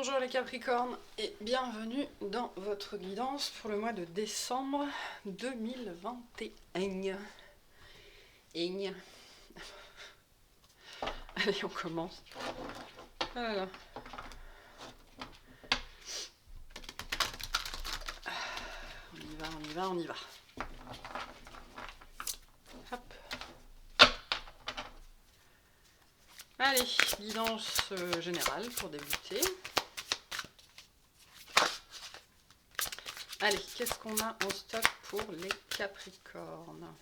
Bonjour les Capricornes et bienvenue dans votre guidance pour le mois de décembre 2021. Aigne. Allez, on commence. Voilà. On y va. Hop. Allez, guidance générale pour débuter. Allez, qu'est-ce qu'on a en stock pour les Capricornes?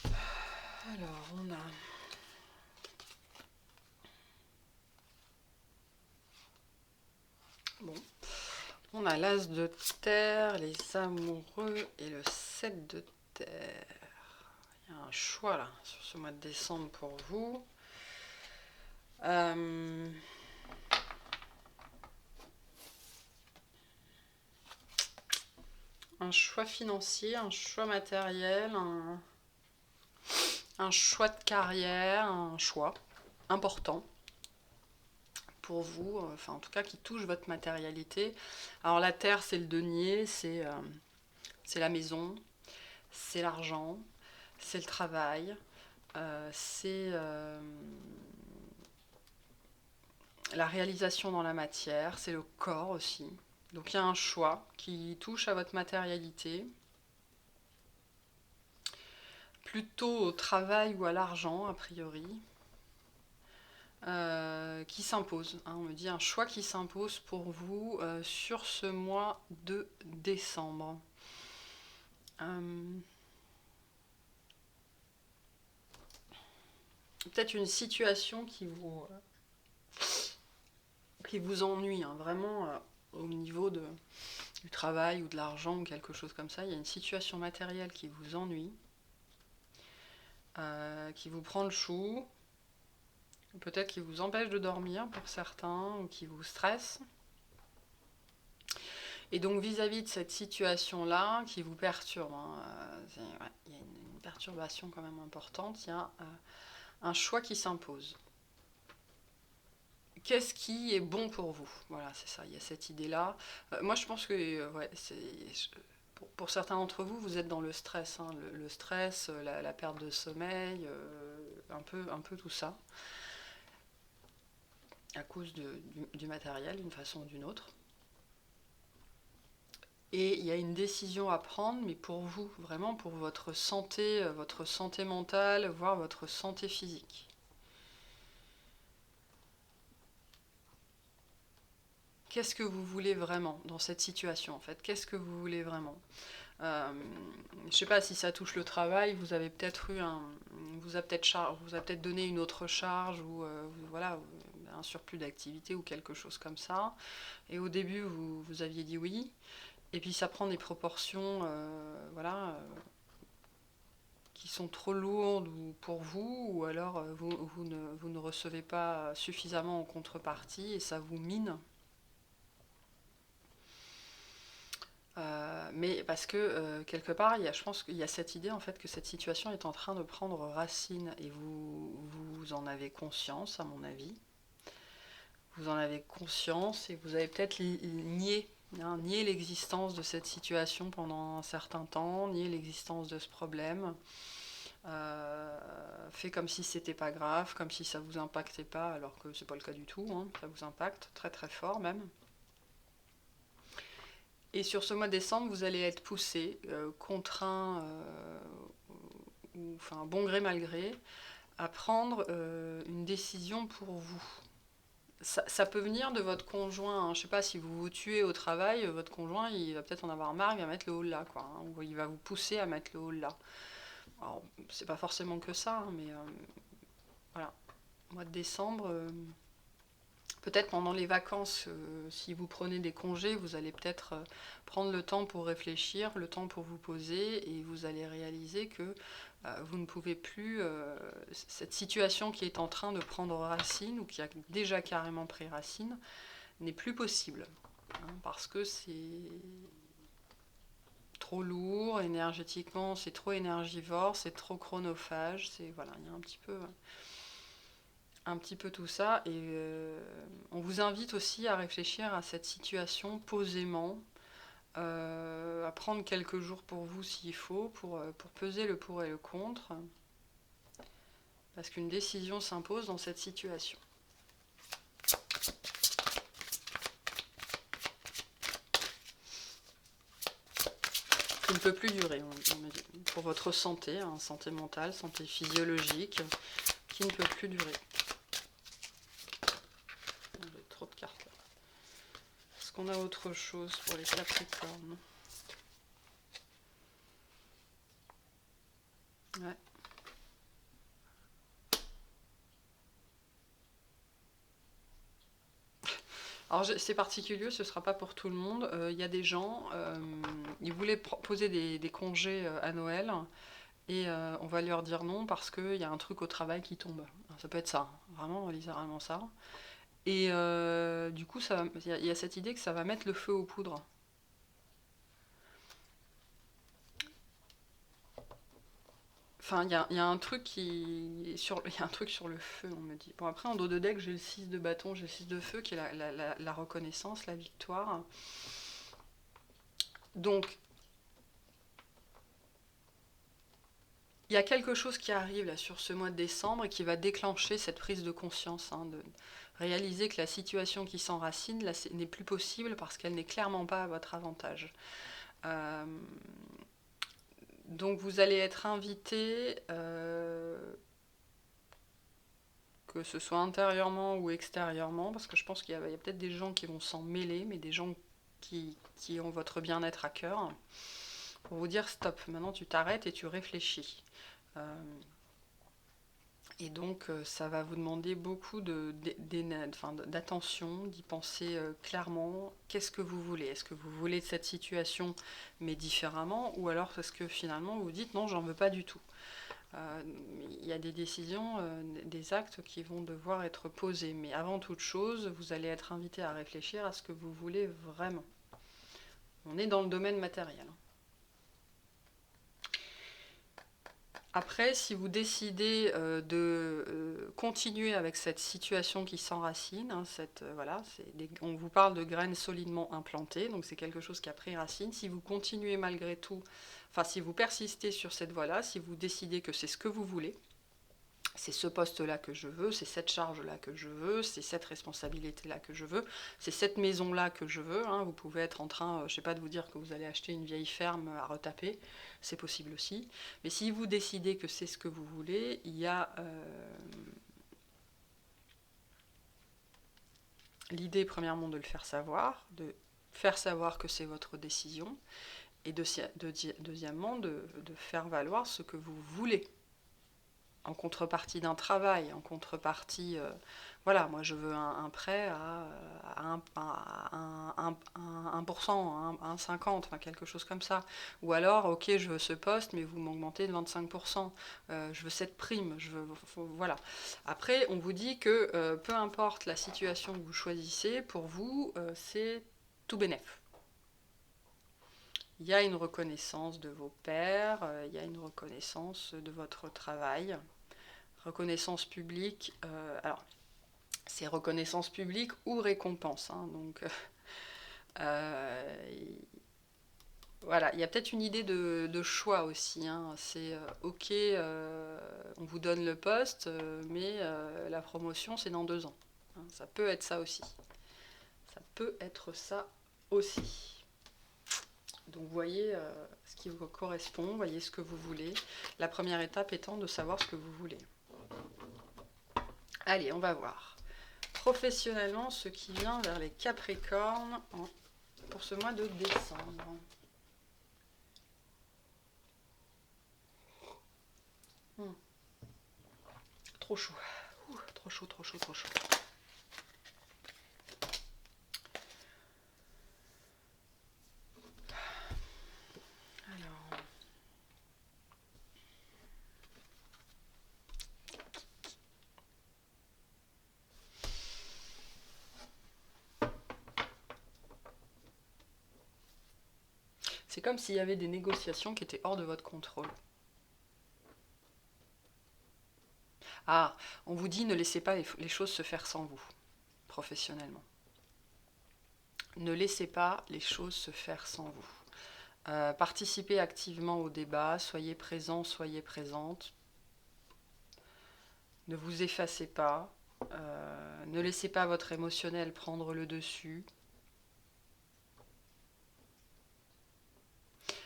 Alors, on a... Bon. On a l'As de terre, les amoureux et le 7 de terre. Il y a un choix là sur ce mois de décembre pour vous. Un choix financier, un choix matériel, un choix de carrière, un choix important pour vous, enfin en tout cas qui touche votre matérialité. Alors la terre, c'est le denier, c'est la maison, c'est l'argent, c'est le travail, c'est la réalisation dans la matière, c'est le corps aussi. Donc il y a un choix qui touche à votre matérialité, plutôt au travail ou à l'argent a priori, qui s'impose. Hein, on me dit un choix qui s'impose pour vous sur ce mois de décembre. Peut-être une situation qui vous ennuie, hein, vraiment au niveau du travail ou de l'argent ou quelque chose comme ça. Il y a une situation matérielle qui vous ennuie, qui vous prend le chou, peut-être qui vous empêche de dormir pour certains, ou qui vous stresse. Et donc vis-à-vis de cette situation-là, qui vous perturbe, hein, il y a une perturbation quand même importante, il y a un choix qui s'impose. Qu'est-ce qui est bon pour vous? Voilà, c'est ça, il y a cette idée-là. Moi, je pense que pour certains d'entre vous, vous êtes dans le stress. Hein, le stress, la perte de sommeil, un peu tout ça, à cause du matériel, d'une façon ou d'une autre. Et il y a une décision à prendre, mais pour vous, vraiment pour votre santé mentale, voire votre santé physique. Qu'est-ce que vous voulez vraiment dans cette situation en fait? Qu'est-ce que vous voulez vraiment? Je ne sais pas si ça touche le travail, vous avez peut-être eu vous a peut-être donné une autre charge ou voilà, un surplus d'activité ou quelque chose comme ça. Et au début, vous aviez dit oui, et puis ça prend des proportions, voilà, qui sont trop lourdes ou pour vous, ou alors vous ne recevez pas suffisamment en contrepartie et ça vous mine. Mais parce que quelque part, je pense qu'il y a cette idée en fait que cette situation est en train de prendre racine et vous en avez conscience, à mon avis. Vous en avez conscience et vous avez peut-être nié l'existence de cette situation pendant un certain temps, nié l'existence de ce problème. Fait comme si c'était pas grave, comme si ça vous impactait pas, alors que c'est pas le cas du tout, hein, ça vous impacte très très fort même. Et sur ce mois de décembre, vous allez être poussé, contraint, ou enfin bon gré mal gré, à prendre une décision pour vous. Ça peut venir de votre conjoint, hein. Je ne sais pas si vous vous tuez au travail, votre conjoint il va peut-être en avoir marre, il va mettre le haut là, quoi, hein, ou il va vous pousser à mettre le haut là. Alors, c'est pas forcément que ça, hein, mais voilà. Mois de décembre, peut-être pendant les vacances, si vous prenez des congés, vous allez peut-être prendre le temps pour réfléchir, le temps pour vous poser, et vous allez réaliser que vous ne pouvez plus, cette situation qui est en train de prendre racine, ou qui a déjà carrément pris racine, n'est plus possible. Hein, parce que c'est trop lourd, énergétiquement, c'est trop énergivore, c'est trop chronophage, voilà, il y a un petit peu un petit peu tout ça, et on vous invite aussi à réfléchir à cette situation posément, à prendre quelques jours pour vous s'il faut, pour peser le pour et le contre, parce qu'une décision s'impose dans cette situation. Qui ne peut plus durer, on me dit, pour votre santé, hein, santé mentale, santé physiologique, qui ne peut plus durer. J'ai trop de cartes là. Est-ce qu'on a autre chose pour les Capricornes? Ouais. Alors c'est particulier, ce ne sera pas pour tout le monde. Il y a des gens, ils voulaient poser des congés à Noël, et on va leur dire non parce qu'il y a un truc au travail qui tombe. Ça peut être ça, vraiment littéralement ça. Et du coup, il y a cette idée que ça va mettre le feu aux poudres. Enfin, il y a un truc il y a un truc sur le feu, on me dit. Bon, après, en dos de deck, j'ai le 6 de bâton, j'ai le 6 de feu, qui est la reconnaissance, la victoire. Donc, il y a quelque chose qui arrive là sur ce mois de décembre et qui va déclencher cette prise de conscience, hein, de réaliser que la situation qui s'enracine là n'est plus possible parce qu'elle n'est clairement pas à votre avantage. Euh, donc vous allez être invité, que ce soit intérieurement ou extérieurement, parce que je pense qu'il y a peut-être des gens qui vont s'en mêler, mais des gens qui ont votre bien-être à cœur, pour vous dire stop, maintenant tu t'arrêtes et tu réfléchis. Et donc ça va vous demander beaucoup d'attention, d'y penser clairement. Qu'est-ce que vous voulez? Est-ce que vous voulez de cette situation mais différemment? Ou alors est-ce que finalement vous dites non, j'en veux pas du tout? Il y a des décisions, des actes qui vont devoir être posés. Mais avant toute chose, vous allez être invité à réfléchir à ce que vous voulez vraiment. On est dans le domaine matériel. Après, si vous décidez de continuer avec cette situation qui s'enracine, hein, voilà, on vous parle de graines solidement implantées, donc c'est quelque chose qui a pris racine. Si vous continuez malgré tout, enfin si vous persistez sur cette voie-là, si vous décidez que c'est ce que vous voulez, c'est ce poste-là que je veux, c'est cette charge-là que je veux, c'est cette responsabilité-là que je veux, c'est cette maison-là que je veux. Hein. Vous pouvez être en train, je sais pas, de vous dire que vous allez acheter une vieille ferme à retaper, c'est possible aussi. Mais si vous décidez que c'est ce que vous voulez, il y a l'idée, premièrement, de le faire savoir, de faire savoir que c'est votre décision, et deuxièmement, de faire valoir ce que vous voulez. En contrepartie d'un travail, en contrepartie, voilà, moi je veux un prêt à 1%, à 1,50, enfin quelque chose comme ça. Ou alors, ok, je veux ce poste, mais vous m'augmentez de 25%, je veux cette prime, voilà. Après, on vous dit que peu importe la situation que vous choisissez, pour vous, c'est tout bénef. Il y a une reconnaissance de vos pairs, il y a une reconnaissance de votre travail. Reconnaissance publique, alors c'est reconnaissance publique ou récompense, hein, donc voilà, il y a peut-être une idée de choix aussi, hein, c'est ok, on vous donne le poste, mais la promotion c'est dans 2 ans, hein, ça peut être ça aussi, ça peut être ça aussi. Donc voyez ce qui vous correspond, voyez ce que vous voulez, la première étape étant de savoir ce que vous voulez. Allez, on va voir. Professionnellement, ce qui vient vers les Capricornes pour ce mois de décembre. Trop chaud. Trop chaud, trop chaud, trop chaud. Alors... C'est comme s'il y avait des négociations qui étaient hors de votre contrôle. Ah, on vous dit ne laissez pas les choses se faire sans vous, professionnellement. Ne laissez pas les choses se faire sans vous. Participez activement au débat, soyez présent, soyez présente. Ne vous effacez pas. Ne laissez pas votre émotionnel prendre le dessus.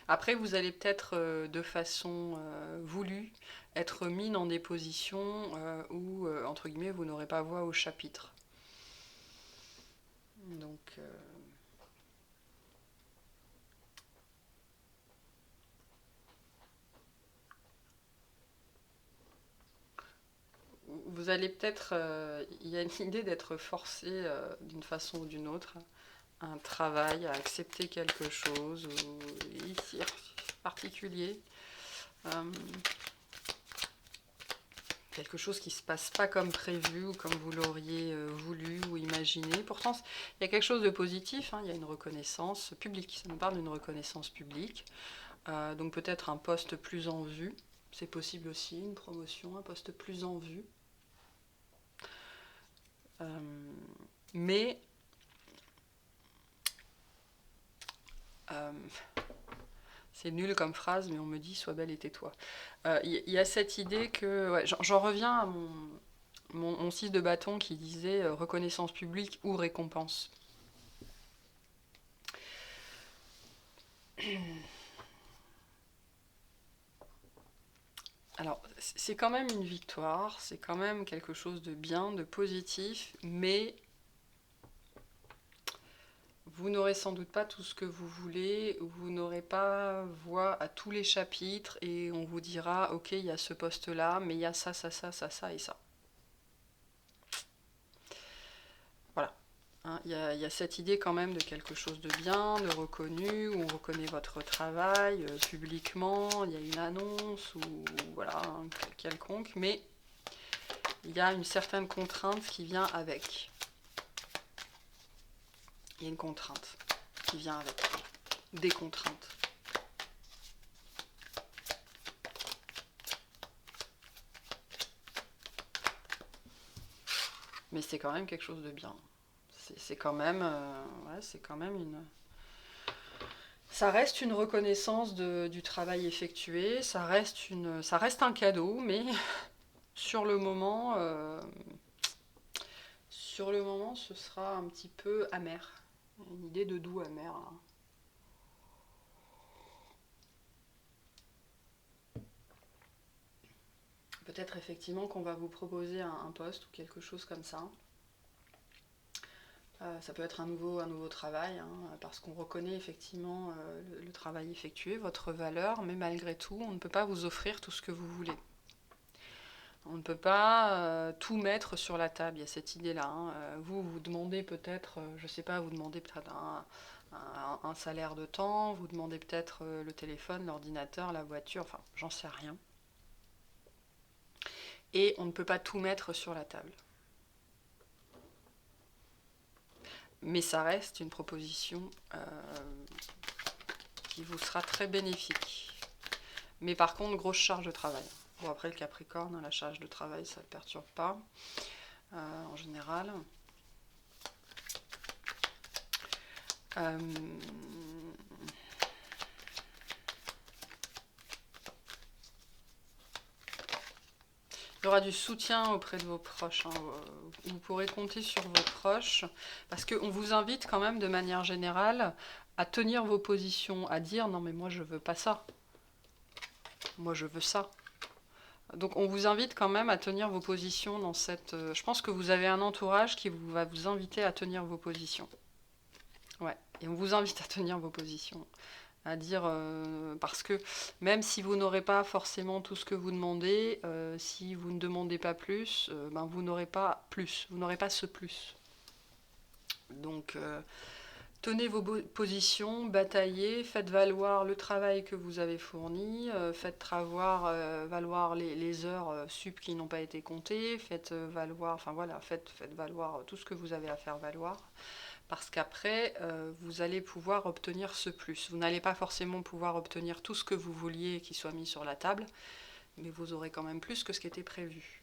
Après, vous allez peut-être de façon voulue être mis dans des positions où, entre guillemets, vous n'aurez pas voix au chapitre. Donc, vous allez peut-être, il y a une idée d'être forcé d'une façon ou d'une autre à un travail, à accepter quelque chose, ou ici en particulier. Euh, Quelque chose qui ne se passe pas comme prévu ou comme vous l'auriez voulu ou imaginé. Pourtant, il y a quelque chose de positif, hein, il y a une reconnaissance publique, ça nous parle d'une reconnaissance publique. Donc peut-être un poste plus en vue, c'est possible aussi, une promotion, un poste plus en vue. Mais euh, c'est nul comme phrase, mais on me dit sois belle et tais-toi. Y a cette idée que, ouais, j'en reviens à mon 6 de bâton qui disait reconnaissance publique ou récompense. Alors, c'est quand même une victoire, c'est quand même quelque chose de bien, de positif, mais vous n'aurez sans doute pas tout ce que vous voulez, vous n'aurez pas voix à tous les chapitres et on vous dira ok, il y a ce poste-là, mais il y a ça, ça, ça, ça, ça et ça. Voilà. Hein, il y a cette idée quand même de quelque chose de bien, de reconnu, où on reconnaît votre travail publiquement, il y a une annonce ou voilà, hein, quelconque, mais il y a une certaine contrainte qui vient avec. Il y a une contrainte qui vient avec. Des contraintes. Mais c'est quand même quelque chose de bien. C'est quand même, ouais, c'est quand même une. Ça reste une reconnaissance du travail effectué. Ça reste un cadeau, mais sur le moment, ce sera un petit peu amer. Une idée de doux amer. Là. Peut-être effectivement qu'on va vous proposer un poste ou quelque chose comme ça. Ça peut être un nouveau travail, hein, parce qu'on reconnaît effectivement le travail effectué, votre valeur, mais malgré tout, on ne peut pas vous offrir tout ce que vous voulez. On ne peut pas tout mettre sur la table, il y a cette idée-là. Hein. Vous demandez peut-être, je ne sais pas, vous demandez peut-être un salaire de temps, vous demandez peut-être le téléphone, l'ordinateur, la voiture, enfin, j'en sais rien. Et on ne peut pas tout mettre sur la table. Mais ça reste une proposition qui vous sera très bénéfique. Mais par contre, grosse charge de travail. Bon, après, le Capricorne, la charge de travail, ça ne le perturbe pas, en général. Il y aura du soutien auprès de vos proches. Hein. Vous pourrez compter sur vos proches, parce qu'on vous invite quand même de manière générale à tenir vos positions, à dire non mais moi je veux pas ça, moi je veux ça. Donc on vous invite quand même à tenir vos positions dans cette... je pense que vous avez un entourage qui va vous inviter à tenir vos positions. Ouais, et on vous invite à tenir vos positions. À dire, parce que même si vous n'aurez pas forcément tout ce que vous demandez, si vous ne demandez pas plus, ben vous n'aurez pas plus, vous n'aurez pas ce plus. Donc tenez vos positions, bataillez, faites valoir le travail que vous avez fourni, faites valoir les heures sup qui n'ont pas été comptées, faites valoir, enfin voilà, faites valoir tout ce que vous avez à faire valoir. Parce qu'après, vous allez pouvoir obtenir ce plus. Vous n'allez pas forcément pouvoir obtenir tout ce que vous vouliez qui soit mis sur la table, mais vous aurez quand même plus que ce qui était prévu.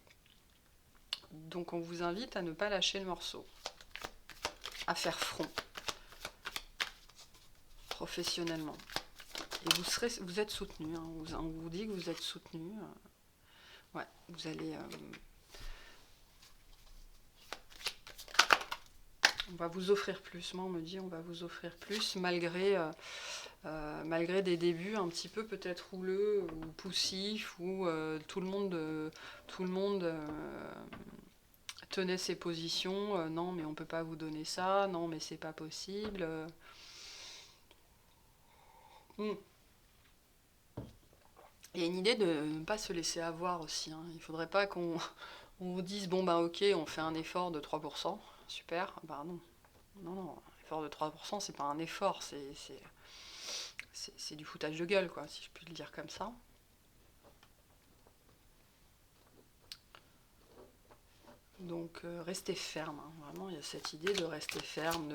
Donc on vous invite à ne pas lâcher le morceau, à faire front professionnellement. Et vous êtes soutenu, hein. On vous dit que vous êtes soutenu. Ouais, vous allez... on va vous offrir plus. Moi, on me dit on va vous offrir plus, malgré des débuts un petit peu peut-être houleux ou poussifs, où tout le monde tenait ses positions. Non, mais on peut pas vous donner ça. Non, mais c'est pas possible. Mm. Il y a une idée de ne pas se laisser avoir aussi, hein. Il faudrait pas qu'on on vous dise bon ben ok, on fait un effort de 3%, super. Bah non, non, l'effort de 3%, c'est pas un effort, c'est du foutage de gueule, quoi, si je puis le dire comme ça. Donc restez ferme, hein. Vraiment, il y a cette idée de rester ferme.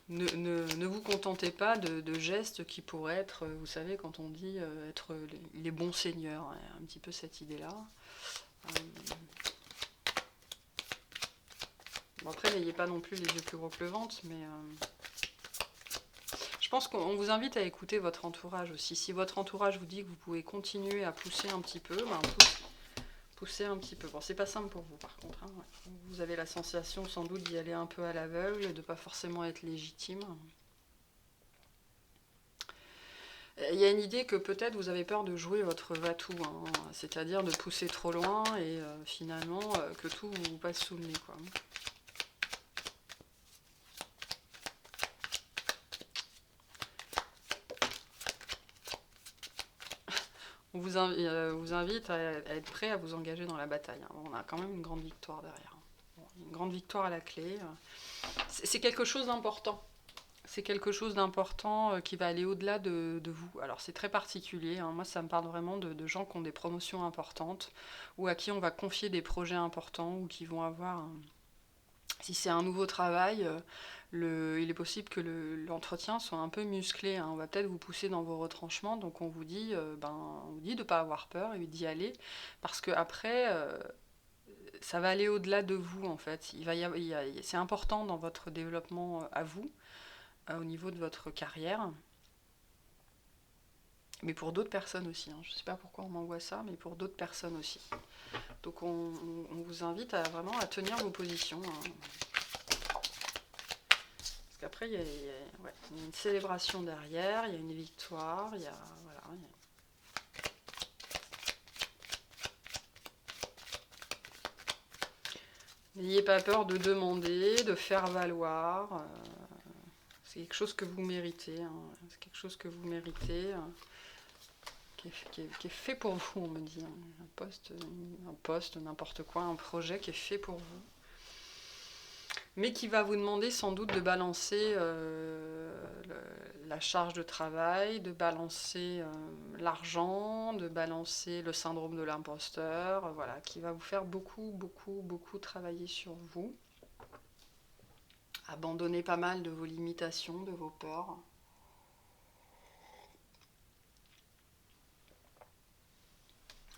Ne vous contentez pas de gestes qui pourraient être, vous savez, quand on dit être les bons seigneurs, hein, un petit peu cette idée-là. Bon, après, n'ayez pas non plus les yeux plus gros que le ventre, mais je pense qu'on vous invite à écouter votre entourage aussi. Si votre entourage vous dit que vous pouvez continuer à pousser un petit peu, ben poussez un petit peu. Bon, c'est pas simple pour vous par contre, hein. Vous avez la sensation sans doute d'y aller un peu à l'aveugle, de pas forcément être légitime. Il y a une idée que peut-être vous avez peur de jouer votre va-tout, hein, c'est-à-dire de pousser trop loin et finalement que tout vous passe sous le nez, quoi. On vous invite à être prêt à vous engager dans la bataille, hein. On a quand même une grande victoire derrière. Bon, une grande victoire à la clé. C'est quelque chose d'important. C'est quelque chose d'important qui va aller au-delà de vous. Alors c'est très particulier, hein. Moi ça me parle vraiment de gens qui ont des promotions importantes ou à qui on va confier des projets importants ou qui vont avoir... Si c'est un nouveau travail, il est possible que l'entretien soit un peu musclé, hein. On va peut-être vous pousser dans vos retranchements, donc on vous dit, on vous dit de ne pas avoir peur et d'y aller, parce qu'après, ça va aller au-delà de vous en fait. C'est important dans votre développement à vous, au niveau de votre carrière, mais pour d'autres personnes aussi, hein. Je ne sais pas pourquoi on m'envoie ça, mais pour d'autres personnes aussi. Donc on vous invite vraiment à tenir vos positions, hein. Parce qu'après, il y a une célébration derrière, il y a une victoire, il y a... Voilà, N'ayez pas peur de demander, de faire valoir. C'est quelque chose que vous méritez, hein. C'est quelque chose que vous méritez, qui est fait pour vous, on me dit, hein. Un poste, n'importe quoi, un projet qui est fait pour vous. Mais qui va vous demander sans doute de balancer la charge de travail, de balancer l'argent, de balancer le syndrome de l'imposteur, voilà, qui va vous faire beaucoup, beaucoup, beaucoup travailler sur vous. Abandonner pas mal de vos limitations, de vos peurs.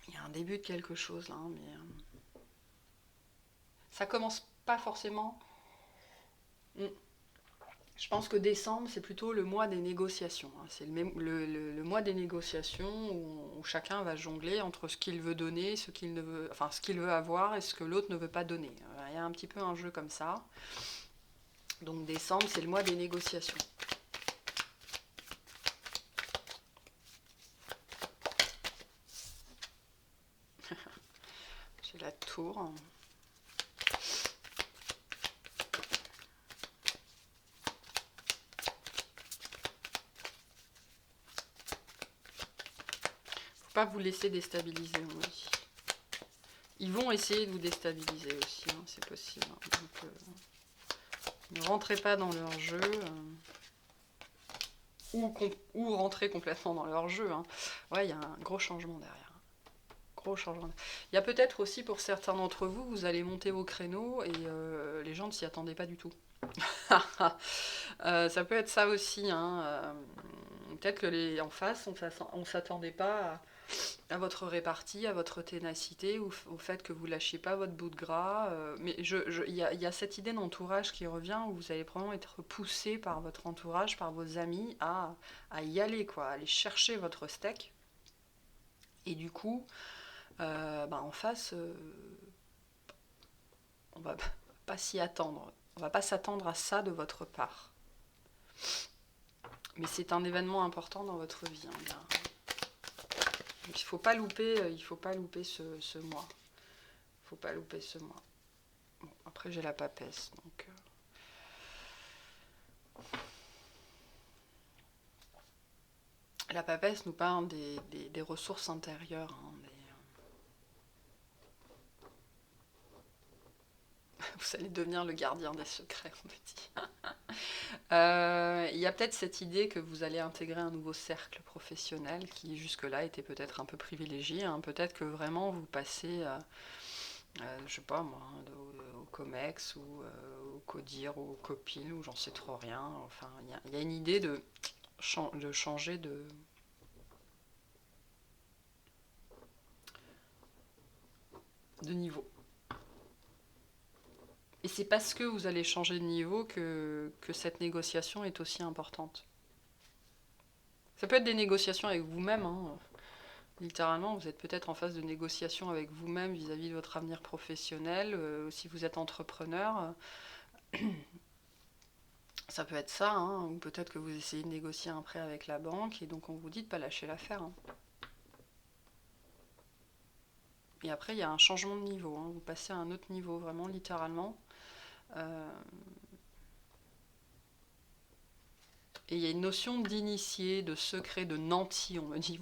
Il y a un début de quelque chose là, mais ça commence pas forcément. Je pense que décembre, c'est plutôt le mois des négociations, hein. C'est le mois des négociations où chacun va jongler entre ce qu'il veut donner, ce qu'il ne veut, enfin ce qu'il veut avoir et ce que l'autre ne veut pas donner. Il y a un petit peu un jeu comme ça. Donc décembre, c'est le mois des négociations. J'ai la tour. Pas vous laisser déstabiliser, on dit. Ils vont essayer de vous déstabiliser aussi, hein, c'est possible. Donc, ne rentrez pas dans leur jeu, ou rentrez complètement dans leur jeu, hein. Ouais, il y a un gros changement derrière. Gros changement. Il y a peut-être aussi pour certains d'entre vous, vous allez monter vos créneaux et les gens ne s'y attendaient pas du tout. Ça peut être ça aussi, hein. Peut-être que en face, on ne s'attendait pas à votre répartie, à votre ténacité, au fait que vous lâchiez pas votre bout de gras. Mais il y a cette idée d'entourage qui revient où vous allez probablement être poussé par votre entourage, par vos amis à y aller, quoi, à aller chercher votre steak. Et du coup, en face, on va pas s'y attendre. On va pas s'attendre à ça de votre part. Mais c'est un événement important dans votre vie. Hein. Donc, il faut pas louper ce mois. Il faut pas louper ce mois. Bon, après j'ai la papesse, donc. La papesse nous parle des ressources intérieures. Hein, vous allez devenir le gardien des secrets, on me dit. Il y a peut-être cette idée que vous allez intégrer un nouveau cercle professionnel qui jusque-là était peut-être un peu privilégié. Hein. Peut-être que vraiment vous passez, je sais pas moi, au COMEX ou au CODIR ou au COPIL ou j'en sais trop rien. Enfin, il y a une idée de changer de niveau. Et c'est parce que vous allez changer de niveau que cette négociation est aussi importante. Ça peut être des négociations avec vous-même, hein. Littéralement, vous êtes peut-être en phase de négociation avec vous-même vis-à-vis de votre avenir professionnel. Si vous êtes entrepreneur, ça peut être ça, hein. Ou peut-être que vous essayez de négocier un prêt avec la banque et donc on vous dit de ne pas lâcher l'affaire. Hein. Et après, il y a un changement de niveau. Hein. Vous passez à un autre niveau, vraiment, littéralement. Et il y a une notion d'initié, de secret, de nanti, on me dit.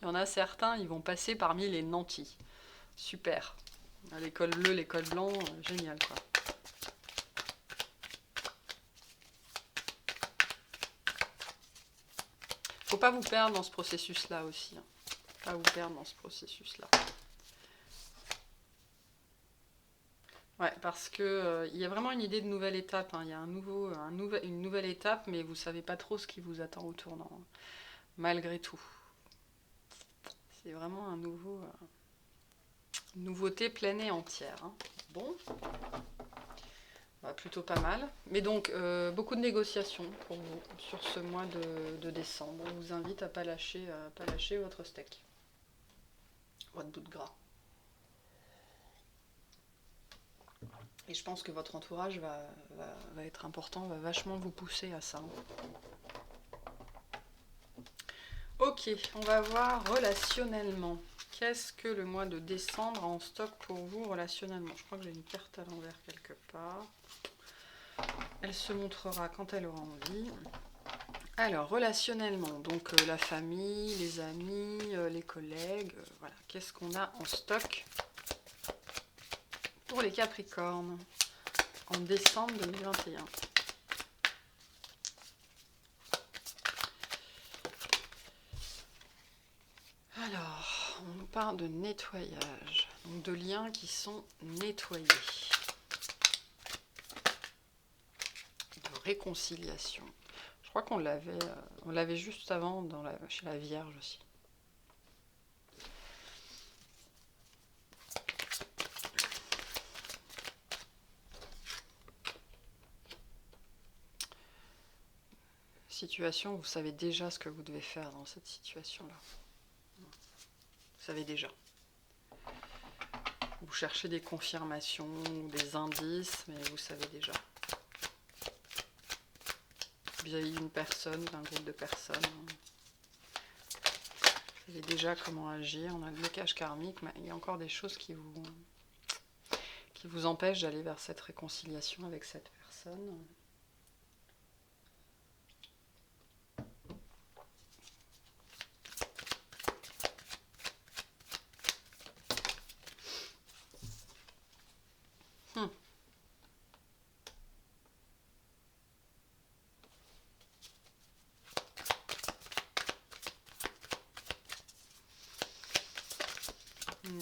Il y en a certains, ils vont passer parmi les nantis. Super. L'école bleue, l'école blanc, génial quoi. Faut pas vous perdre dans ce processus-là aussi. Hein. Faut pas vous perdre dans ce processus-là. Ouais, parce que il y a vraiment une idée de nouvelle étape. Hein. Il y a une nouvelle étape, mais vous savez pas trop ce qui vous attend au tournant. Hein. Malgré tout. C'est vraiment une nouveauté pleine et entière. Hein. Bon. Plutôt pas mal. Mais donc, beaucoup de négociations pour vous sur ce mois de décembre. On vous invite à pas lâcher votre steak. Votre bout de gras. Et je pense que votre entourage va être important, va vachement vous pousser à ça. Ok, on va voir relationnellement. Qu'est-ce que le mois de décembre a en stock pour vous relationnellement? Je crois que j'ai une carte à l'envers quelque part. Elle se montrera quand elle aura envie. Alors, relationnellement, donc la famille, les amis, les collègues, voilà. Qu'est-ce qu'on a en stock pour les Capricornes en décembre 2021? Alors, on nous parle de nettoyage, donc de liens qui sont nettoyés, de réconciliation. Je crois qu'on l'avait juste avant chez la Vierge aussi. Situation, vous savez déjà ce que vous devez faire dans cette situation-là. Vous savez déjà. Vous cherchez des confirmations ou des indices, mais vous savez déjà. Vis-à-vis d'une personne, d'un groupe de personnes. Vous savez déjà comment agir. On a le blocage karmique, mais il y a encore des choses qui vous empêchent d'aller vers cette réconciliation avec cette personne.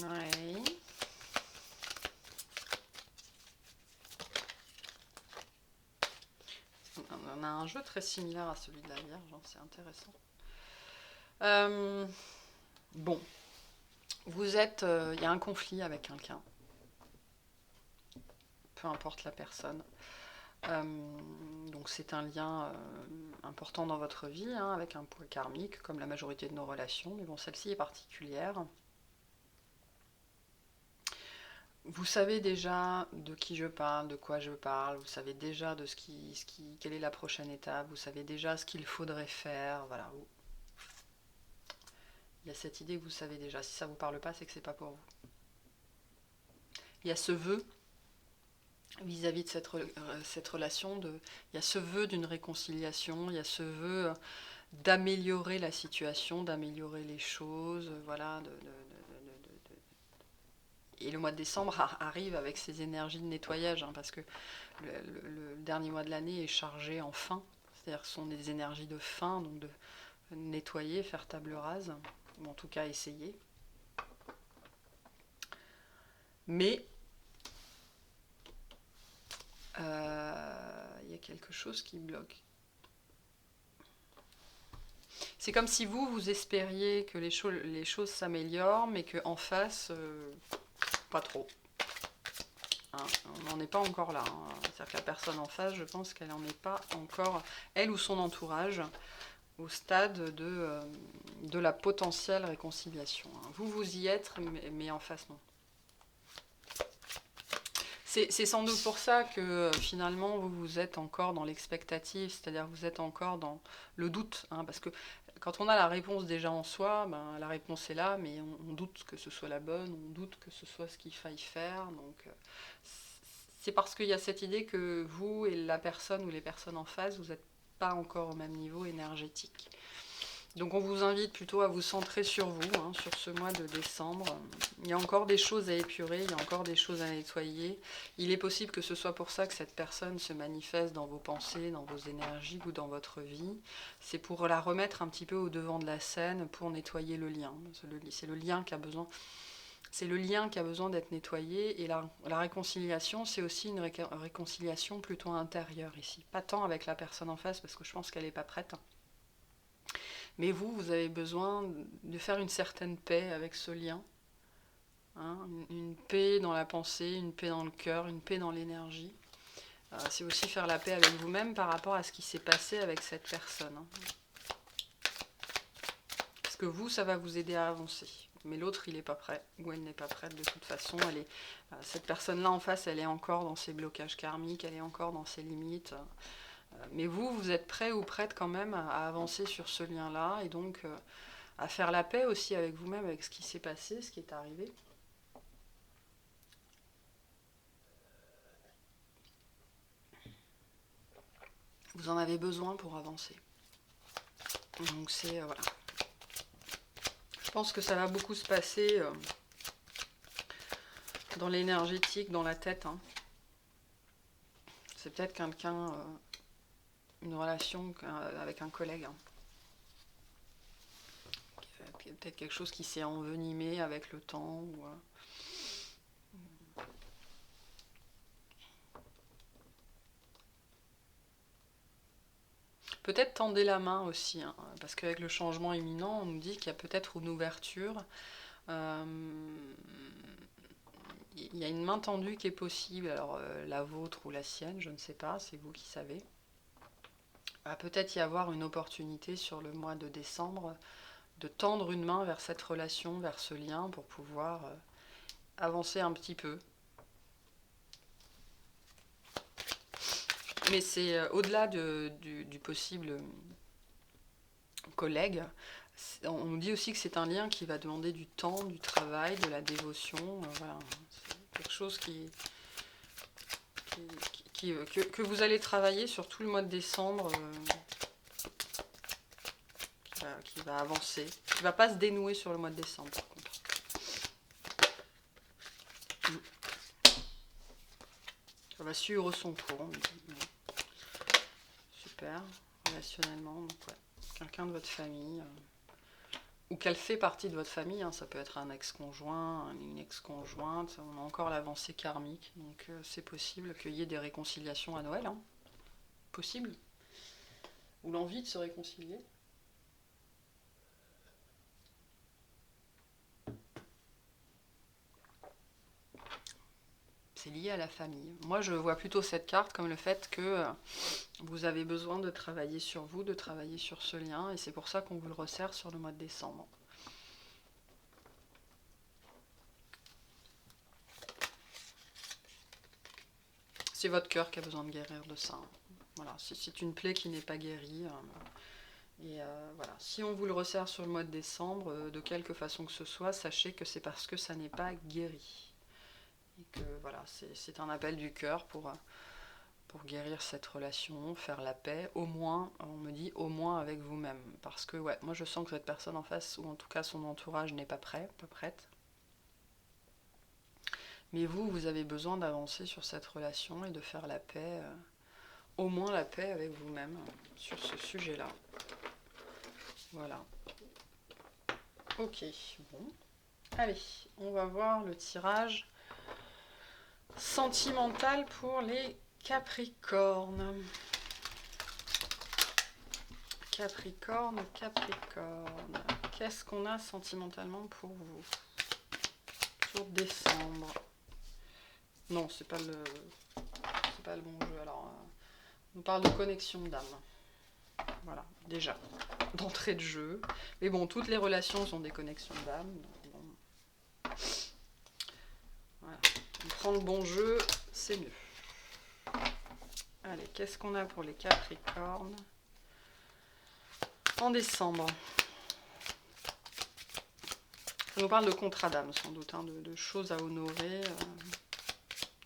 Ouais. On a un jeu très similaire à celui de la Vierge, c'est intéressant. Bon, vous êtes, il y a un conflit avec quelqu'un, peu importe la personne. Donc c'est un lien important dans votre vie, hein, avec un poids karmique, comme la majorité de nos relations, mais bon, celle-ci est particulière. Vous savez déjà de qui je parle, de quoi je parle, vous savez déjà de quelle est la prochaine étape, vous savez déjà ce qu'il faudrait faire, voilà. Il y a cette idée que vous savez déjà. Si ça ne vous parle pas, c'est que c'est pas pour vous. Il y a ce vœu vis-à-vis de cette relation, il y a ce vœu d'une réconciliation, il y a ce vœu d'améliorer la situation, d'améliorer les choses, voilà. Et le mois de décembre arrive avec ses énergies de nettoyage, hein, parce que le dernier mois de l'année est chargé en fin, c'est-à-dire que ce sont des énergies de fin, donc de nettoyer, faire table rase, ou en tout cas essayer. Mais il y a quelque chose qui bloque. C'est comme si vous espériez que les choses s'améliorent, mais qu'en face, pas trop. Hein, on n'en est pas encore là. Hein. C'est-à-dire que la personne en face, je pense qu'elle n'en est pas encore, elle ou son entourage, au stade de la potentielle réconciliation. Hein. Vous y êtes, mais en face, non. C'est sans doute pour ça que finalement vous êtes encore dans l'expectative, c'est-à-dire vous êtes encore dans le doute, hein, parce que quand on a la réponse déjà en soi, ben, la réponse est là, mais on doute que ce soit la bonne, on doute que ce soit ce qu'il faille faire, donc c'est parce qu'il y a cette idée que vous et la personne ou les personnes en face, vous n'êtes pas encore au même niveau énergétique. Donc on vous invite plutôt à vous centrer sur vous, hein, sur ce mois de décembre. Il y a encore des choses à épurer, il y a encore des choses à nettoyer. Il est possible que ce soit pour ça que cette personne se manifeste dans vos pensées, dans vos énergies ou dans votre vie. C'est pour la remettre un petit peu au devant de la scène, pour nettoyer le lien. C'est le lien qui a besoin. C'est le lien qui a besoin d'être nettoyé, et la réconciliation, c'est aussi une réconciliation plutôt intérieure ici. Pas tant avec la personne en face, parce que je pense qu'elle n'est pas prête. Mais vous avez besoin de faire une certaine paix avec ce lien. Hein, une paix dans la pensée, une paix dans le cœur, une paix dans l'énergie. C'est aussi faire la paix avec vous-même par rapport à ce qui s'est passé avec cette personne. Hein. Parce que vous, ça va vous aider à avancer. Mais l'autre, il n'est pas prêt, ou elle n'est pas prête de toute façon. Cette personne-là en face, elle est encore dans ses blocages karmiques, elle est encore dans ses limites. Mais vous êtes prêt ou prête quand même à avancer sur ce lien-là, et donc à faire la paix aussi avec vous-même, avec ce qui s'est passé, ce qui est arrivé. Vous en avez besoin pour avancer. Donc c'est, voilà. Je pense que ça va beaucoup se passer dans l'énergétique, dans la tête. Hein. C'est peut-être quelqu'un, une relation avec un collègue. Hein. Peut-être quelque chose qui s'est envenimé avec le temps. Ou, peut-être tendez la main aussi, hein, parce qu'avec le changement imminent, on nous dit qu'il y a peut-être une ouverture. Il y a une main tendue qui est possible, alors la vôtre ou la sienne, je ne sais pas, c'est vous qui savez. Il va peut-être y avoir une opportunité sur le mois de décembre de tendre une main vers cette relation, vers ce lien, pour pouvoir avancer un petit peu. Mais c'est au-delà du possible collègue. On nous dit aussi que c'est un lien qui va demander du temps, du travail, de la dévotion. Voilà. C'est quelque chose que vous allez travailler sur tout le mois de décembre, qui va avancer, qui ne va pas se dénouer sur le mois de décembre par contre. Ça va suivre son cours. Super, relationnellement, donc ouais. Quelqu'un de votre famille, ou qu'elle fait partie de votre famille, hein, ça peut être un ex-conjoint, une ex-conjointe, on a encore l'avancée karmique, donc c'est possible qu'il y ait des réconciliations à Noël, hein. Possible. Ou l'envie de se réconcilier. c'est lié à la famille. Moi, je vois plutôt cette carte comme le fait que vous avez besoin de travailler sur vous, de travailler sur ce lien, et c'est pour ça qu'on vous le resserre sur le mois de décembre. C'est votre cœur qui a besoin de guérir de ça. Voilà, c'est une plaie qui n'est pas guérie. Et voilà, si on vous le resserre sur le mois de décembre, de quelque façon que ce soit, sachez que c'est parce que ça n'est pas guéri. Et que voilà, c'est un appel du cœur pour guérir cette relation, faire la paix, au moins, on me dit au moins avec vous-même. Parce que ouais, moi je sens que cette personne en face, ou en tout cas son entourage, n'est pas prêt, pas prête. Mais vous, vous avez besoin d'avancer sur cette relation et de faire la paix, au moins la paix avec vous-même sur ce sujet-là. Voilà. Ok, bon. Allez, on va voir le tirage sentimental pour les Capricornes. Capricorne, Capricorne. Qu'est-ce qu'on a sentimentalement pour vous sur décembre? Non, c'est pas le bon jeu. Alors, on parle de connexion d'âme. Voilà, déjà, d'entrée de jeu. Mais bon, toutes les relations sont des connexions d'âme. Bon. Voilà. On prend le bon jeu, c'est mieux. Allez, qu'est-ce qu'on a pour les Capricornes en décembre? Ça nous parle de contrat d'âme, sans doute, hein, de choses à honorer,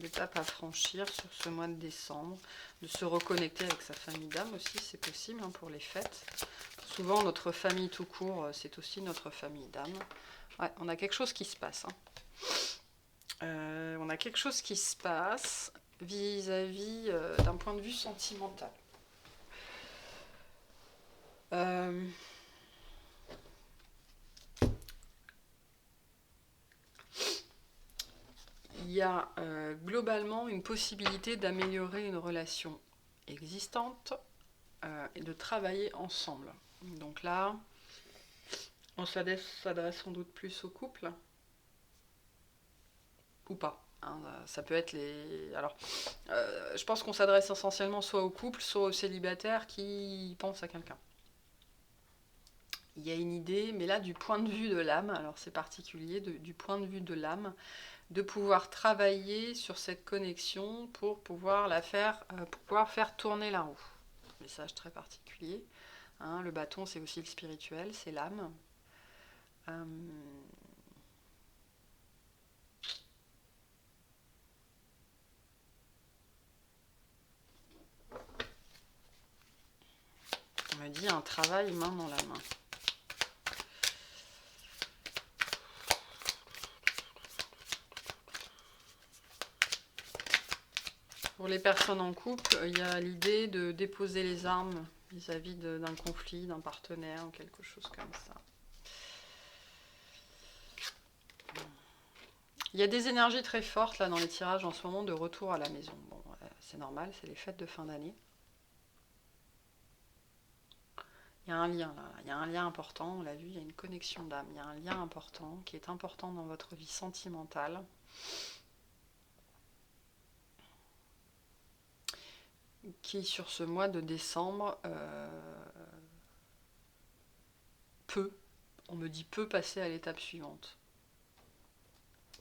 d'étapes à franchir sur ce mois de décembre, de se reconnecter avec sa famille d'âme aussi, c'est possible, hein, pour les fêtes. Souvent, notre famille tout court, c'est aussi notre famille d'âme. Ouais, on a quelque chose qui se passe. Hein. On a quelque chose qui se passe vis-à-vis d'un point de vue sentimental. Il y a globalement une possibilité d'améliorer une relation existante et de travailler ensemble. Donc là, on s'adresse sans doute plus au couple, ou pas. Hein, ça peut être les... Alors, je pense qu'on s'adresse essentiellement soit au couple, soit aux célibataires qui pensent à quelqu'un. Il y a une idée, mais là, du point de vue de l'âme, alors c'est particulier, du point de vue de l'âme, de pouvoir travailler sur cette connexion pour pouvoir faire tourner la roue. Message très particulier. Hein, le bâton, c'est aussi le spirituel, c'est l'âme. On me dit un travail main dans la main. Pour les personnes en couple, il y a l'idée de déposer les armes vis-à-vis d'un conflit, d'un partenaire ou quelque chose comme ça. Il y a des énergies très fortes là dans les tirages en ce moment de retour à la maison. Bon, c'est normal, c'est les fêtes de fin d'année. Il y a un lien là, il y a un lien important, on l'a vu, il y a une connexion d'âme, il y a un lien important qui est important dans votre vie sentimentale. Qui sur ce mois de décembre on me dit peut passer à l'étape suivante.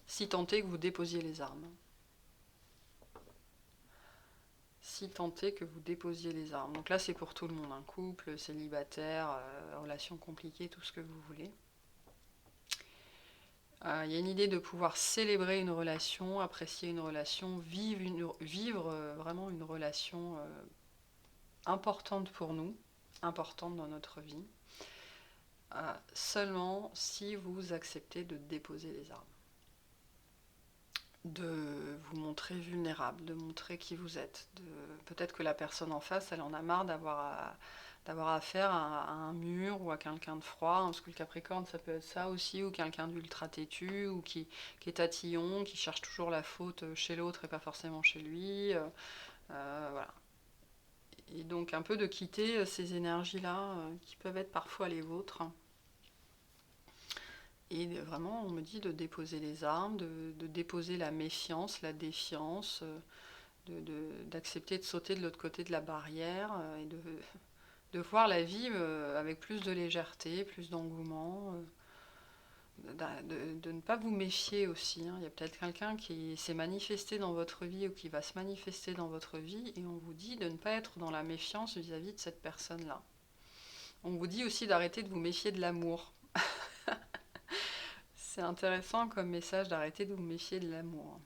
Si tant est que vous déposiez les armes. Si tant est que vous déposiez les armes. Donc là c'est pour tout le monde, un couple, célibataire, relation compliquée, tout ce que vous voulez. Il y a une idée de pouvoir célébrer une relation, apprécier une relation, vivre vraiment une relation importante pour nous, importante dans notre vie, seulement si vous acceptez de déposer les armes. De vous montrer vulnérable, de montrer qui vous êtes. Peut-être que la personne en face, elle en a marre d'avoir affaire à un mur ou à quelqu'un de froid, hein, parce que le Capricorne, ça peut être ça aussi, ou quelqu'un d'ultra têtu, ou qui est tatillon, qui cherche toujours la faute chez l'autre et pas forcément chez lui. Voilà. Et donc un peu de quitter ces énergies-là, qui peuvent être parfois les vôtres. Et vraiment, on me dit de déposer les armes, de déposer la méfiance, la défiance, d'accepter de sauter de l'autre côté de la barrière et de voir la vie avec plus de légèreté, plus d'engouement. De ne pas vous méfier aussi, hein. Il y a peut-être quelqu'un qui s'est manifesté dans votre vie ou qui va se manifester dans votre vie et on vous dit de ne pas être dans la méfiance vis-à-vis de cette personne-là. On vous dit aussi d'arrêter de vous méfier de l'amour. C'est intéressant comme message d'arrêter de vous méfier de l'amour.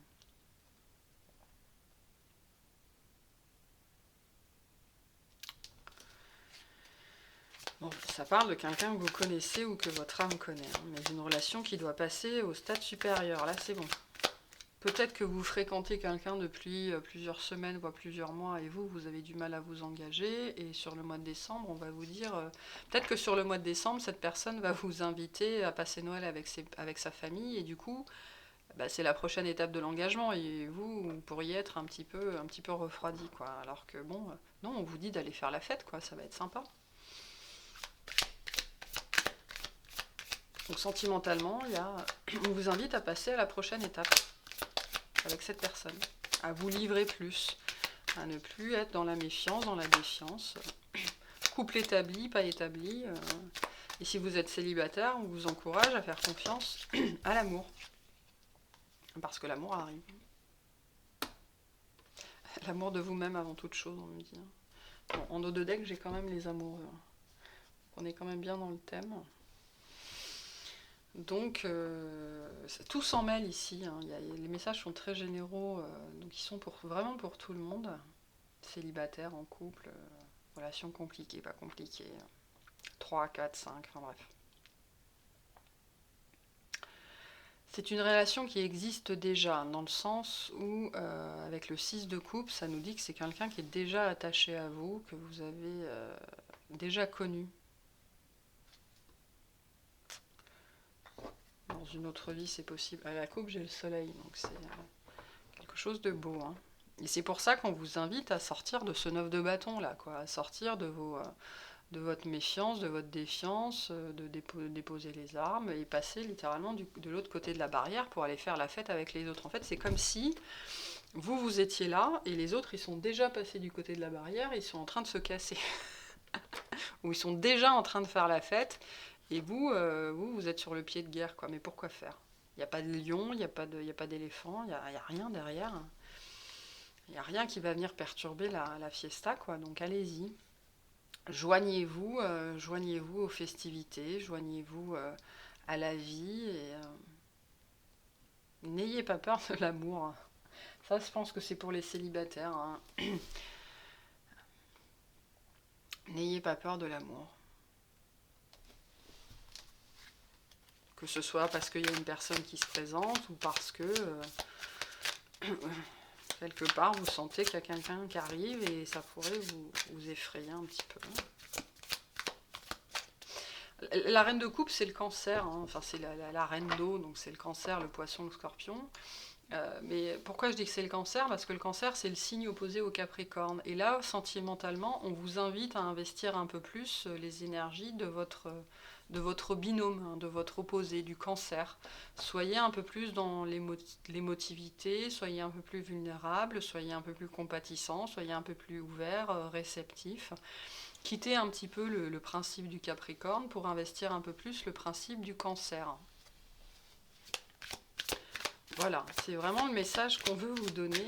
Bon, ça parle de quelqu'un que vous connaissez ou que votre âme connaît, hein, mais d'une relation qui doit passer au stade supérieur. Là, c'est bon. Peut-être que vous fréquentez quelqu'un depuis plusieurs semaines, voire plusieurs mois, et vous avez du mal à vous engager. Et sur le mois de décembre, on va vous dire... peut-être que sur le mois de décembre, cette personne va vous inviter à passer Noël avec sa famille, et du coup, bah, c'est la prochaine étape de l'engagement, et vous pourriez être un petit peu refroidi, quoi. Alors que bon, non, on vous dit d'aller faire la fête, quoi, ça va être sympa. Donc sentimentalement, on vous invite à passer à la prochaine étape avec cette personne, à vous livrer plus, à ne plus être dans la méfiance, dans la défiance. Couple établi, pas établi. Et si vous êtes célibataire, on vous encourage à faire confiance à l'amour. Parce que l'amour arrive. L'amour de vous-même avant toute chose, on me dit. Bon, en dos de deck, j'ai quand même les amoureux. On est quand même bien dans le thème. Donc, tout s'en mêle ici. Hein. Les messages sont très généraux, donc ils sont vraiment pour tout le monde. Célibataire, en couple, relation compliquée, pas compliquée. 3, 4, 5, enfin bref. C'est une relation qui existe déjà, dans le sens où, avec le 6 de coupe, ça nous dit que c'est quelqu'un qui est déjà attaché à vous, que vous avez déjà connu. Dans une autre vie, c'est possible. À la coupe, j'ai le soleil, donc c'est quelque chose de beau. Hein. Et c'est pour ça qu'on vous invite à sortir de ce 9 de bâton, là, quoi, à sortir de votre méfiance, de votre défiance, de déposer les armes et passer littéralement de l'autre côté de la barrière pour aller faire la fête avec les autres. En fait, c'est comme si vous étiez là et les autres, ils sont déjà passés du côté de la barrière et ils sont en train de se casser. Ou ils sont déjà en train de faire la fête et vous êtes sur le pied de guerre, quoi. Mais pourquoi faire ? Il n'y a pas de lion, il n'y a pas d'éléphant, il n'y a rien derrière. Il n'y a rien qui va venir perturber la fiesta, quoi. Donc allez-y. Joignez-vous aux festivités, joignez-vous à la vie et n'ayez pas peur de l'amour. Ça, je pense que c'est pour les célibataires. Hein. N'ayez pas peur de l'amour. Que ce soit parce qu'il y a une personne qui se présente ou parce que quelque part vous sentez qu'il y a quelqu'un qui arrive et ça pourrait vous effrayer un petit peu. La reine de coupe, c'est le cancer, hein. Enfin c'est la reine d'eau, donc c'est le cancer, le poisson, le scorpion. Mais pourquoi je dis que c'est le cancer ? Parce que le cancer, c'est le signe opposé au capricorne. Et là, sentimentalement, on vous invite à investir un peu plus les énergies de votre binôme, hein, de votre opposé, du cancer. Soyez un peu plus dans l'émotivité, soyez un peu plus vulnérable, soyez un peu plus compatissant, soyez un peu plus ouvert, réceptif. Quittez un petit peu le principe du Capricorne pour investir un peu plus le principe du Cancer. Voilà, c'est vraiment le message qu'on veut vous donner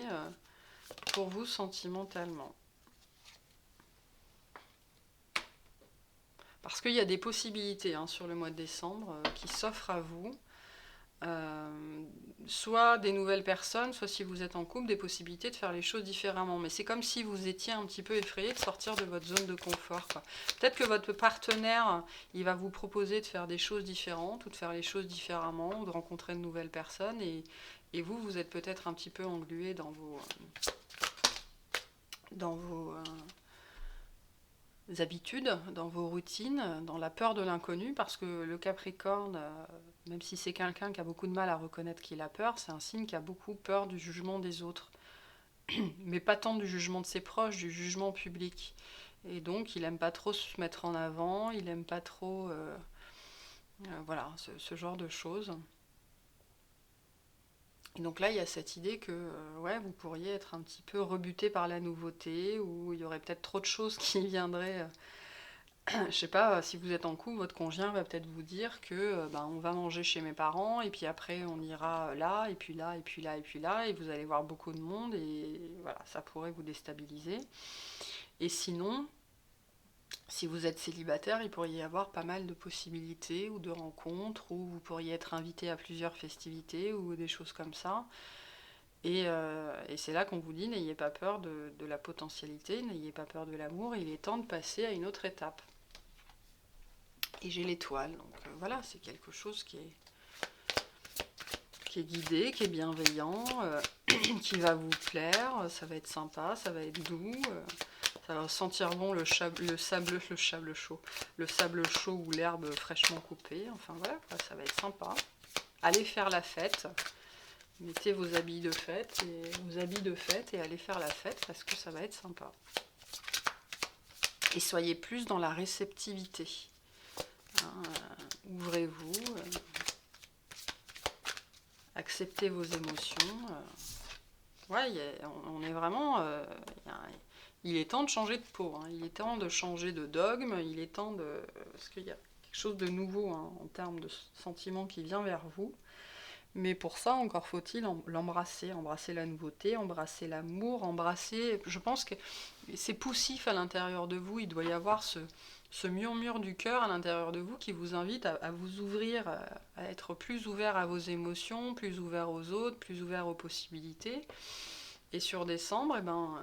pour vous sentimentalement. Parce qu'il y a des possibilités hein, sur le mois de décembre qui s'offrent à vous. Soit des nouvelles personnes, soit si vous êtes en couple, des possibilités de faire les choses différemment. Mais c'est comme si vous étiez un petit peu effrayé de sortir de votre zone de confort. Peut-être que votre partenaire, il va vous proposer de faire des choses différentes, ou de faire les choses différemment, ou de rencontrer de nouvelles personnes, et vous êtes peut-être un petit peu englué dans vos habitudes, dans vos routines, dans la peur de l'inconnu, parce que le Capricorne, même si c'est quelqu'un qui a beaucoup de mal à reconnaître qu'il a peur, c'est un signe qui a beaucoup peur du jugement des autres. Mais pas tant du jugement de ses proches, du jugement public. Et donc, il aime pas trop se mettre en avant, il aime pas trop Voilà, ce genre de choses. Et donc là, il y a cette idée que ouais, vous pourriez être un petit peu rebuté par la nouveauté, ou il y aurait peut-être trop de choses qui viendraient. Je sais pas, si vous êtes en couple, votre conjoint va peut-être vous dire que ben, on va manger chez mes parents, et puis après on ira là, et puis là, et puis là, et puis là, et vous allez voir beaucoup de monde, et voilà, ça pourrait vous déstabiliser. Et sinon, si vous êtes célibataire, il pourrait y avoir pas mal de possibilités ou de rencontres, ou vous pourriez être invité à plusieurs festivités ou des choses comme ça. Et c'est là qu'on vous dit, n'ayez pas peur de la potentialité, n'ayez pas peur de l'amour, il est temps de passer à une autre étape. Et j'ai l'étoile, donc voilà, c'est quelque chose qui est guidé, qui est bienveillant, qui va vous plaire, ça va être sympa, ça va être doux, ça va sentir bon le sable chaud, le sable chaud ou l'herbe fraîchement coupée, enfin voilà, quoi, ça va être sympa. Allez faire la fête, mettez vos habits de fête et allez faire la fête parce que ça va être sympa. Et soyez plus dans la réceptivité. Hein, ouvrez-vous, acceptez vos émotions. Ouais, on est vraiment. Il est temps de changer de peau, hein, il est temps de changer de dogme, il est temps de. Parce qu'il y a quelque chose de nouveau, hein, en termes de sentiments qui vient vers vous. Mais pour ça, encore faut-il l'embrasser, embrasser la nouveauté, embrasser l'amour, embrasser. Je pense que c'est poussif à l'intérieur de vous. Il doit y avoir ce murmure du cœur à l'intérieur de vous qui vous invite à vous ouvrir, à être plus ouvert à vos émotions, plus ouvert aux autres, plus ouvert aux possibilités. Et sur décembre, eh ben,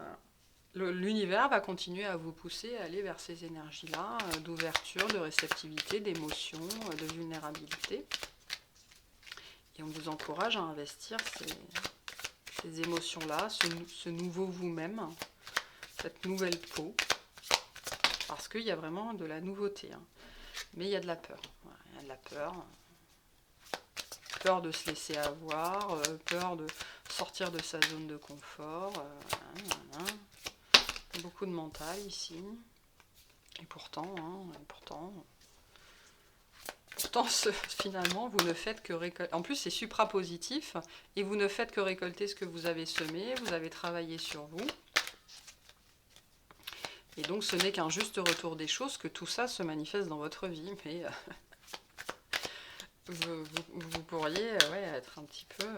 l'univers va continuer à vous pousser à aller vers ces énergies-là, d'ouverture, de réceptivité, d'émotion, de vulnérabilité. Et on vous encourage à investir ces émotions-là, ce nouveau vous-même, cette nouvelle peau, parce qu'il y a vraiment de la nouveauté. Hein. Mais il y a de la peur. Voilà, il y a de la peur. Peur de se laisser avoir, peur de sortir de sa zone de confort. Beaucoup de mental ici. Et pourtant, finalement, vous ne faites que récolter. En plus, c'est suprapositif, et vous ne faites que récolter ce que vous avez semé, vous avez travaillé sur vous. Et donc, ce n'est qu'un juste retour des choses que tout ça se manifeste dans votre vie. Mais vous pourriez être un petit peu.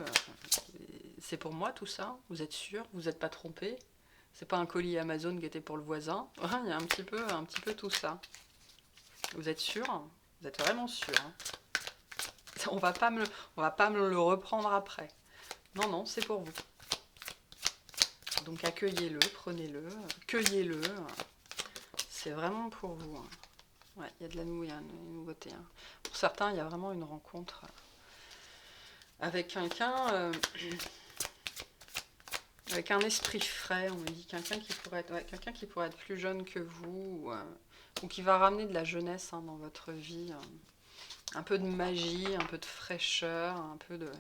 C'est pour moi tout ça. Vous êtes sûr? Vous n'êtes pas trompé? C'est pas un colis Amazon qui était pour le voisin. Il y a un petit peu tout ça. Vous êtes sûr? Vous êtes vraiment sûr? Hein? On va pas me le reprendre après. Non, non, c'est pour vous. Donc accueillez-le, prenez-le, cueillez-le. C'est vraiment pour vous. Hein. Ouais, il y a de la nouveauté. Hein. Pour certains, il y a vraiment une rencontre avec quelqu'un, avec un esprit frais. On me dit quelqu'un qui pourrait être plus jeune que vous, ou qui va ramener de la jeunesse, hein, dans votre vie. Un peu de magie, un peu de fraîcheur, un peu de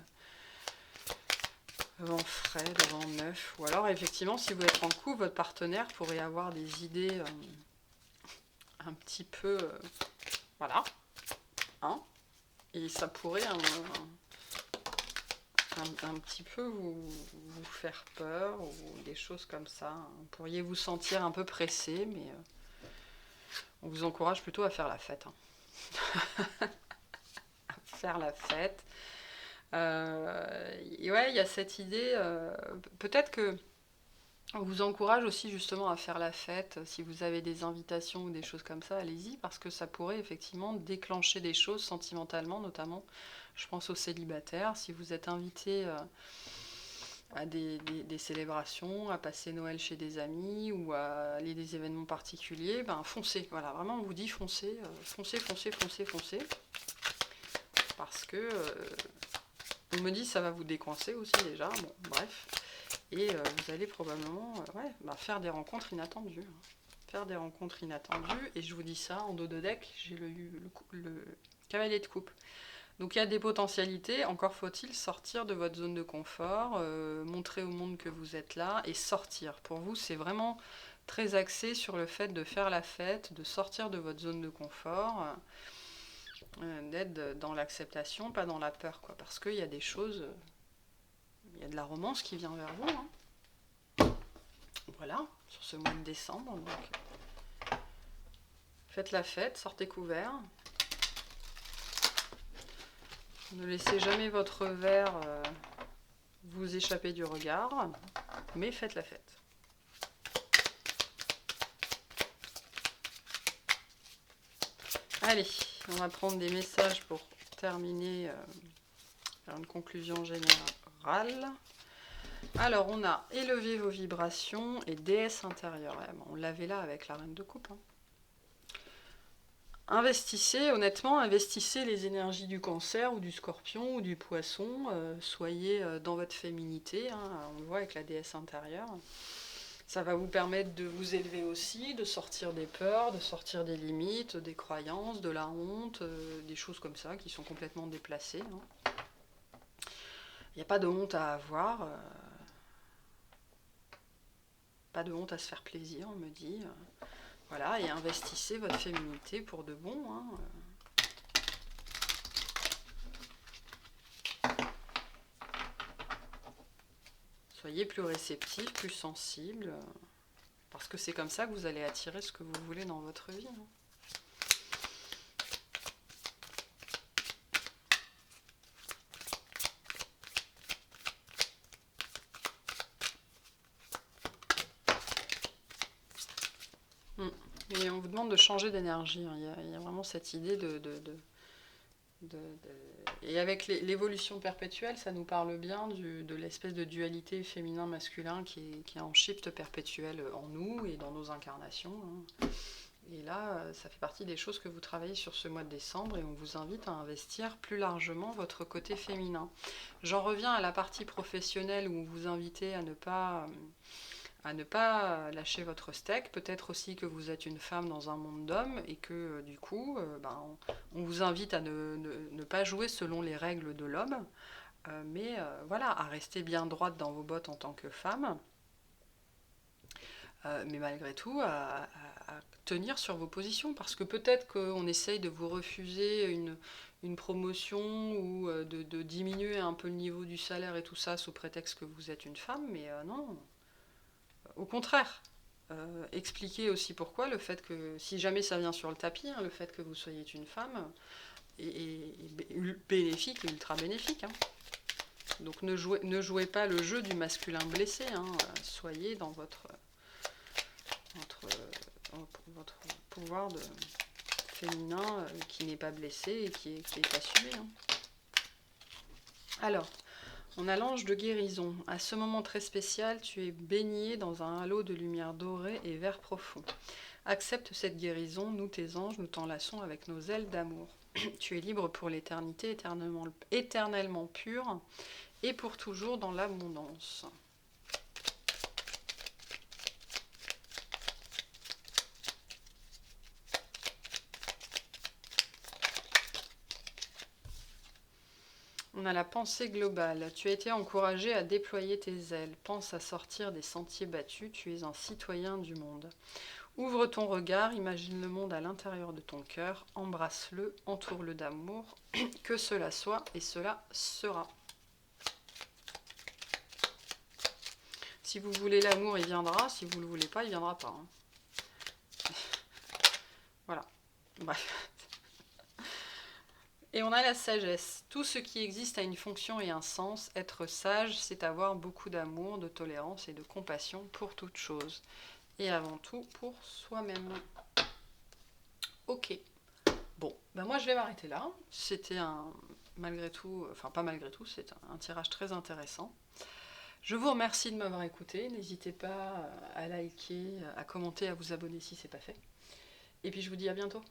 vent frais, de vent neuf. Ou alors, effectivement, si vous êtes en couple, votre partenaire pourrait avoir des idées un petit peu. Voilà. Hein, et ça pourrait un petit peu vous faire peur, ou des choses comme ça. Vous pourriez vous sentir un peu pressé, mais on vous encourage plutôt à faire la fête. Hein. À faire la fête. Et ouais, il y a cette idée, peut-être que on vous encourage aussi justement à faire la fête. Si vous avez des invitations ou des choses comme ça, allez-y, parce que ça pourrait effectivement déclencher des choses sentimentalement, notamment. Je pense aux célibataires. Si vous êtes invité à des célébrations, à passer Noël chez des amis ou à aller à des événements particuliers, ben foncez. Voilà, vraiment, on vous dit foncez, foncez, foncez, foncez, foncez. Parce que on me dit ça va vous décoincer aussi déjà. Bon, bref. Et vous allez probablement faire des rencontres inattendues. Hein. Faire des rencontres inattendues. Et je vous dis ça, en dos de deck, j'ai le cavalier de coupe. Donc il y a des potentialités, encore faut-il sortir de votre zone de confort, montrer au monde que vous êtes là et sortir. Pour vous, c'est vraiment très axé sur le fait de faire la fête, de sortir de votre zone de confort. d'être dans l'acceptation, pas dans la peur, quoi. Parce qu'il y a des choses, il y a de la romance qui vient vers vous, hein. Voilà, sur ce mois de décembre. Donc, faites la fête, sortez couverts. Ne laissez jamais votre verre vous échapper du regard, mais faites la fête. Allez, on va prendre des messages pour terminer par une conclusion générale. Alors, on a élevé vos vibrations et déesse intérieure. On l'avait là avec la reine de coupe. Hein. Investissez, honnêtement, investissez les énergies du cancer ou du scorpion ou du poisson. Soyez dans votre féminité, hein, on le voit avec la déesse intérieure. Ça va vous permettre de vous élever aussi, de sortir des peurs, de sortir des limites, des croyances, de la honte, des choses comme ça qui sont complètement déplacées. Hein. Il n'y a pas de honte à avoir, pas de honte à se faire plaisir, on me dit. Voilà, et investissez votre féminité pour de bon. Hein. Soyez plus réceptif, plus sensible, parce que c'est comme ça que vous allez attirer ce que vous voulez dans votre vie. Hein. Et on vous demande de changer d'énergie. Hein. Il y a vraiment cette idée Et avec l'évolution perpétuelle, ça nous parle bien de l'espèce de dualité féminin-masculin qui est en shift perpétuel en nous et dans nos incarnations. Hein. Et là, ça fait partie des choses que vous travaillez sur ce mois de décembre et on vous invite à investir plus largement votre côté féminin. J'en reviens à la partie professionnelle où on vous invite à ne pas lâcher votre steak. Peut-être aussi que vous êtes une femme dans un monde d'hommes et que du coup, on vous invite à ne pas jouer selon les règles de l'homme, mais voilà, à rester bien droite dans vos bottes en tant que femme, mais malgré tout, à tenir sur vos positions, parce que peut-être qu'on essaye de vous refuser une promotion ou de diminuer un peu le niveau du salaire et tout ça sous prétexte que vous êtes une femme, mais non. Au contraire, expliquez aussi pourquoi le fait que, si jamais ça vient sur le tapis, hein, le fait que vous soyez une femme est bénéfique, ultra bénéfique. Hein. Donc ne jouez pas le jeu du masculin blessé, hein. Soyez dans votre pouvoir de féminin qui n'est pas blessé et qui est assumé. Hein. Alors, on a l'ange de guérison. À ce moment très spécial, tu es baigné dans un halo de lumière dorée et vert profond. Accepte cette guérison, nous tes anges, nous t'enlaçons avec nos ailes d'amour. Tu es libre pour l'éternité, éternellement pure et pour toujours dans l'abondance. On a la pensée globale. Tu as été encouragé à déployer tes ailes. Pense à sortir des sentiers battus. Tu es un citoyen du monde. Ouvre ton regard, imagine le monde à l'intérieur de ton cœur. Embrasse-le, entoure-le d'amour. Que cela soit et cela sera. Si vous voulez l'amour, il viendra. Si vous ne le voulez pas, il ne viendra pas. Hein. Voilà. Bref. Et on a la sagesse. Tout ce qui existe a une fonction et un sens. Être sage, c'est avoir beaucoup d'amour, de tolérance et de compassion pour toute chose. Et avant tout, pour soi-même. Ok. Bon, ben moi je vais m'arrêter là. C'était malgré tout, enfin pas malgré tout, c'est un tirage très intéressant. Je vous remercie de m'avoir écouté. N'hésitez pas à liker, à commenter, à vous abonner si ce n'est pas fait. Et puis je vous dis à bientôt.